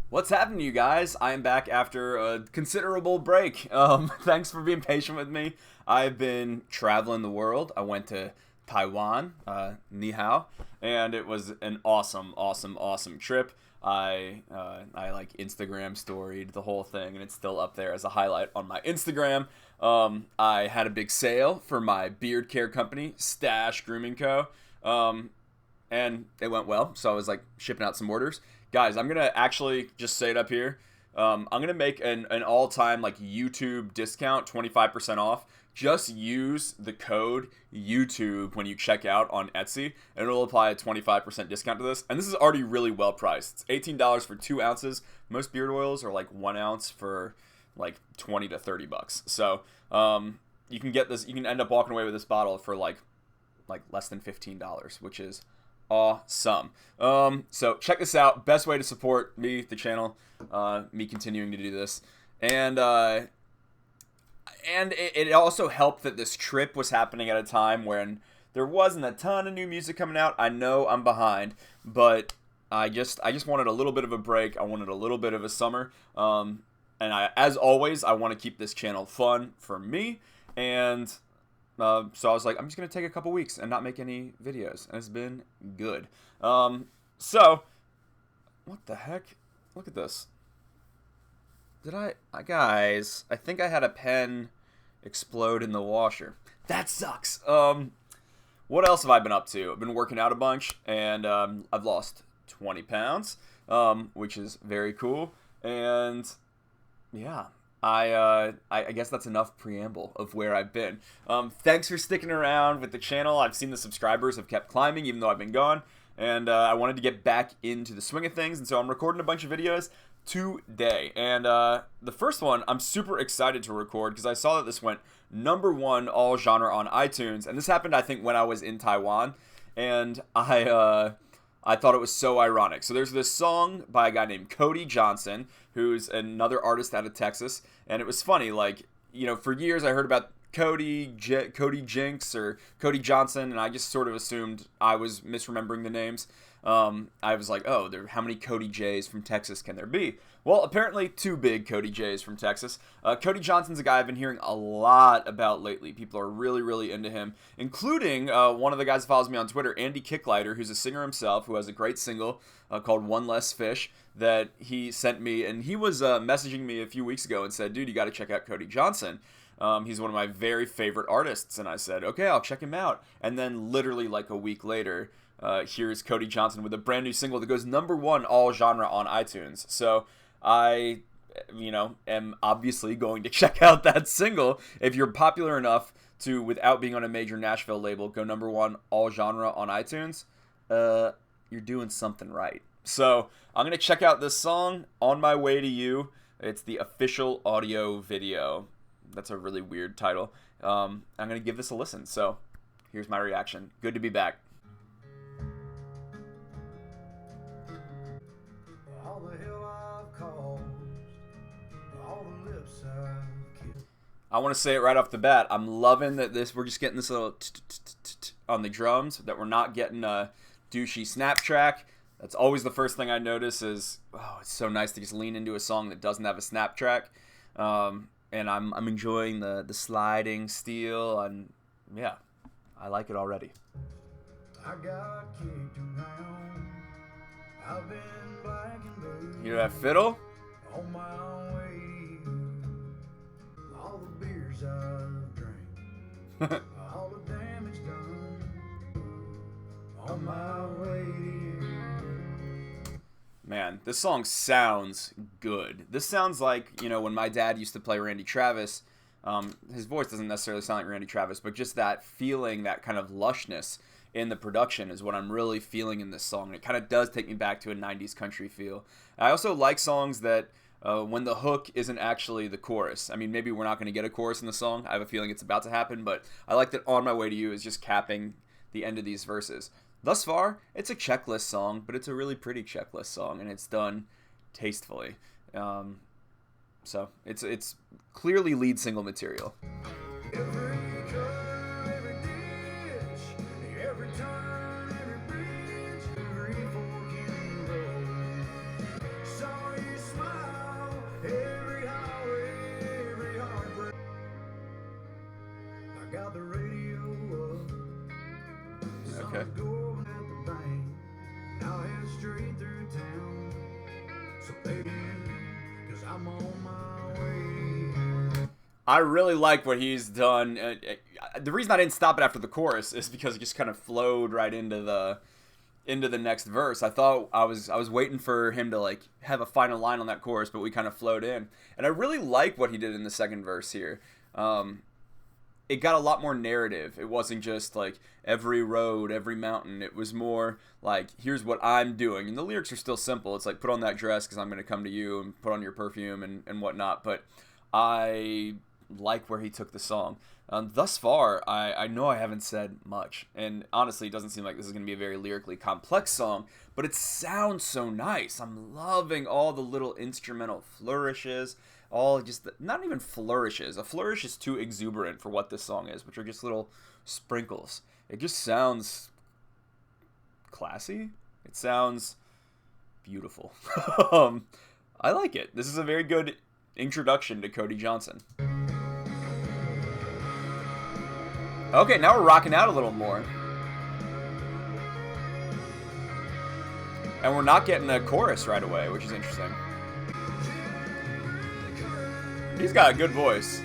What's happening, you guys? I am back after a considerable break. Thanks for being patient with me. I've been traveling the world. I went to Taiwan, ni hao, and it was an awesome trip. I like Instagram storied the whole thing, and it's still up there as a highlight on my Instagram. I had a big sale for my beard care company, Stash Grooming Co. And it went well, so I was like shipping out some orders. Guys, I'm gonna actually just say it up here. I'm gonna make an all-time like YouTube discount, 25% off. Just use the code YouTube when you check out on Etsy, and it'll apply a 25% discount to this. And this is already really well priced. It's $18 for 2 ounces. Most beard oils are like 1 ounce for like 20 to 30 bucks. So you can get this. You can end up walking away with this bottle for like less than $15, which is awesome. So check this out. Best way to support me, the channel, me continuing to do this, and it also helped that this trip was happening at a time when there wasn't a ton of new music coming out. I know I'm behind, but I just wanted a little bit of a break. I wanted a little bit of a summer. And as always, I want to keep this channel fun for me, and so I was like, I'm just going to take a couple weeks and not make any videos. And it's been good. So, what the heck? Look at this. Guys, I think I had a pen explode in the washer. That sucks. What else have I been up to? I've been working out a bunch, and I've lost 20 pounds, which is very cool. And yeah. I guess that's enough preamble of where I've been. Thanks for sticking around with the channel. I've seen the subscribers have kept climbing even though I've been gone. And I wanted to get back into the swing of things. And so I'm recording a bunch of videos today. And the first one I'm super excited to record because I saw that this went #1 all genre on iTunes. And this happened, I think, when I was in Taiwan. And I thought it was so ironic. So there's this song by a guy named Cody Johnson, who's another artist out of Texas. And it was funny, like, for years I heard about Cody Jinx or Cody Johnson, and I just sort of assumed I was misremembering the names. I was like, oh, how many Cody J's from Texas can there be? Well, apparently 2 big Cody J's from Texas. Cody Johnson's a guy I've been hearing a lot about lately. People are really into him, including one of the guys that follows me on Twitter, Andy Kicklighter, who's a singer himself, who has a great single called One Less Fish that he sent me. And he was messaging me a few weeks ago and said, dude, you got to check out Cody Johnson. He's one of my very favorite artists. And I said, okay, I'll check him out. And then literally like a week later, here's Cody Johnson with a brand new single that goes #1 all genre on iTunes. So I, am obviously going to check out that single. If you're popular enough to, without being on a major Nashville label, go #1 all genre on iTunes, you're doing something right. So I'm going to check out this song, On My Way to You. It's the official audio video. That's a really weird title. I'm going to give this a listen. So here's my reaction. Good to be back. All the hell I've caused, all the lips I've killed. I want to say it right off the bat. I'm loving that we're just getting this little on the drums, that we're not getting a douchey snap track. That's always the first thing I notice is, oh, it's so nice to just lean into a song that doesn't have a snap track. And I'm enjoying the sliding steel, and yeah, I like it already. I got kicked around. I've been black and blue. You know that fiddle? On my way to you. All the beers I've drank. All the damage done. On my way to you. Man, this song sounds good. This sounds like, when my dad used to play Randy Travis. His voice doesn't necessarily sound like Randy Travis, but just that feeling, that kind of lushness in the production is what I'm really feeling in this song. It kind of does take me back to a 90s country feel. I also like songs that when the hook isn't actually the chorus. I mean, maybe we're not going to get a chorus in the song. I have a feeling it's about to happen, but I like that On My Way to You is just capping the end of these verses. Thus far, it's a checklist song, but it's a really pretty checklist song, and it's done tastefully. So it's clearly lead single material. Every curve, every ditch, every turn, every bridge, every fork in the road. Sorry, I really like what he's done. The reason I didn't stop it after the chorus is because it just kind of flowed right into the next verse. I thought I was waiting for him to like have a final line on that chorus, but we kind of flowed in. And I really like what he did in the second verse here. It got a lot more narrative. It wasn't just like every road, every mountain. It was more like, here's what I'm doing. And the lyrics are still simple. It's like, put on that dress because I'm going to come to you, and put on your perfume and whatnot. But I like where he took the song. Thus far, I know I haven't said much. And honestly, it doesn't seem like this is going to be a very lyrically complex song, but it sounds so nice. I'm loving all the little instrumental flourishes. All just, not even flourishes. A flourish is too exuberant for what this song is, which are just little sprinkles. It just sounds classy. It sounds beautiful. I like it. This is a very good introduction to Cody Johnson. Okay, now we're rocking out a little more. And we're not getting a chorus right away, which is interesting. He's got a good voice.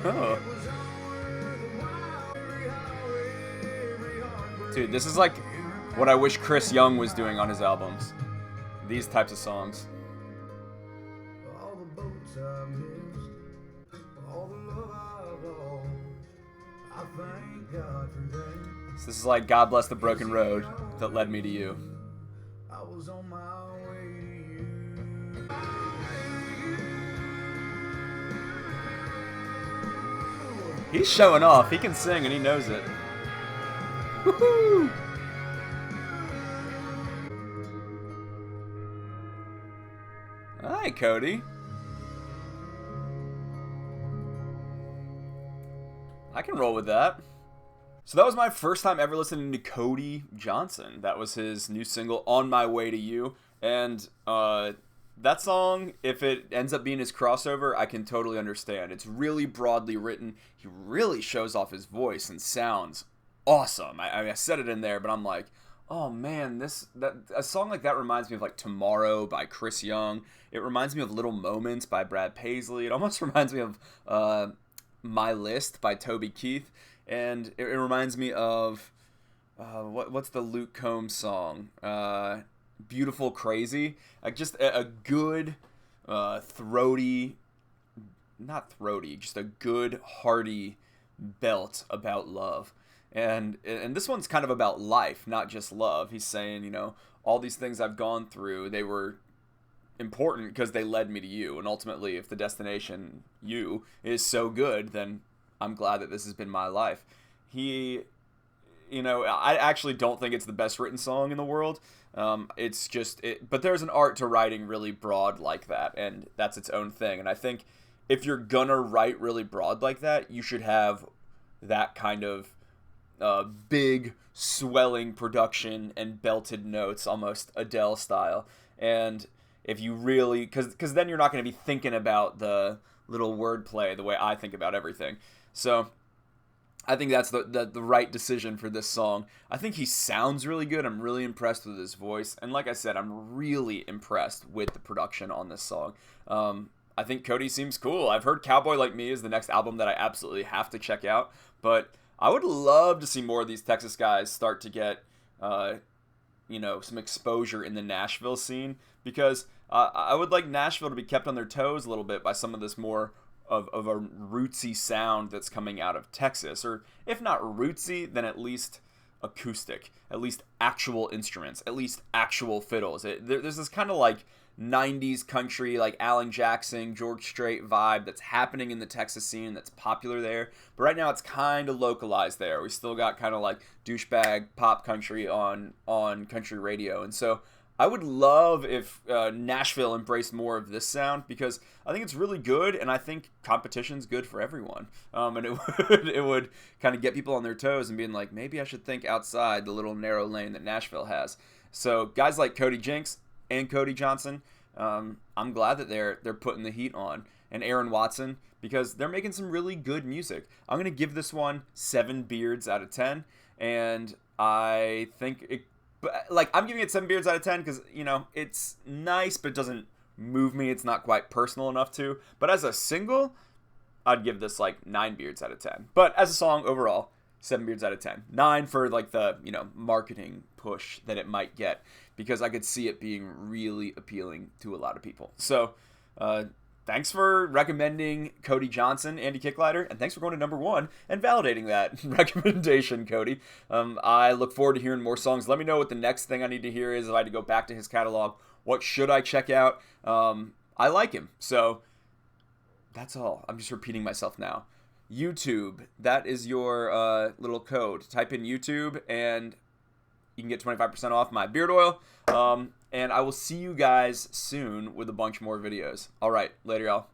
Oh. Dude, this is like what I wish Chris Young was doing on his albums. These types of songs. So this is like God Bless the Broken Road that led me to you. I was on my way to you. He's showing off. He can sing and he knows it. Woohoo! Hi, Cody. I can roll with that. So that was my first time ever listening to Cody Johnson. That was his new single, On My Way to You. And that song, if it ends up being his crossover, I can totally understand. It's really broadly written. He really shows off his voice and sounds awesome. I said it in there, but I'm like, oh man, a song like that reminds me of like Tomorrow by Chris Young. It reminds me of Little Moments by Brad Paisley. It almost reminds me of My List by Toby Keith. And it reminds me of what's the Luke Combs song? Beautiful Crazy. Like just a good throaty, not throaty, just a good hearty belt about love. And this one's kind of about life, not just love. He's saying, you know, all these things I've gone through, they were important because they led me to you. And ultimately, if the destination, you, is so good, then I'm glad that this has been my life. He, you know, I actually don't think it's the best written song in the world. It's just, but there's an art to writing really broad like that, and that's its own thing. And I think if you're gonna write really broad like that, you should have that kind of big, swelling production and belted notes, almost Adele style. And if you really, because then you're not going to be thinking about the little wordplay the way I think about everything. So I think that's the right decision for this song. I think he sounds really good. I'm really impressed with his voice. And like I said, I'm really impressed with the production on this song. I think Cody seems cool. I've heard Cowboy Like Me is the next album that I absolutely have to check out. But I would love to see more of these Texas guys start to get, some exposure in the Nashville scene. Because I would like Nashville to be kept on their toes a little bit by some of this more of a rootsy sound that's coming out of Texas. Or if not rootsy, then at least acoustic. At least actual instruments. At least actual fiddles. There's this kind of like 90s country, like Alan Jackson, George Strait vibe that's happening in the Texas scene that's popular there. But right now it's kind of localized there. We still got kind of like douchebag pop country on country radio. And so I would love if Nashville embraced more of this sound, because I think it's really good, and I think competition's good for everyone. And it would kind of get people on their toes and being like, maybe I should think outside the little narrow lane that Nashville has. So guys like Cody Jinks and Cody Johnson, I'm glad that they're putting the heat on. And Aaron Watson, because they're making some really good music. I'm going to give this one 7 beards out of 10. And I think it, like, I'm giving it 7 beards out of 10 because, you know, it's nice, but it doesn't move me. It's not quite personal enough to. But as a single, I'd give this like 9 beards out of 10. But as a song overall, 7 beards out of 10. 9 for like the, you know, marketing push that it might get, because I could see it being really appealing to a lot of people. So, thanks for recommending Cody Johnson, Andy Kicklighter, and thanks for going to number 1 and validating that recommendation, Cody. I look forward to hearing more songs. Let me know what the next thing I need to hear is. If I had to go back to his catalog, what should I check out? I like him, so that's all. I'm just repeating myself now. YouTube, that is your little code. Type in YouTube and you can get 25% off my beard oil. And I will see you guys soon with a bunch more videos. All right, later, y'all.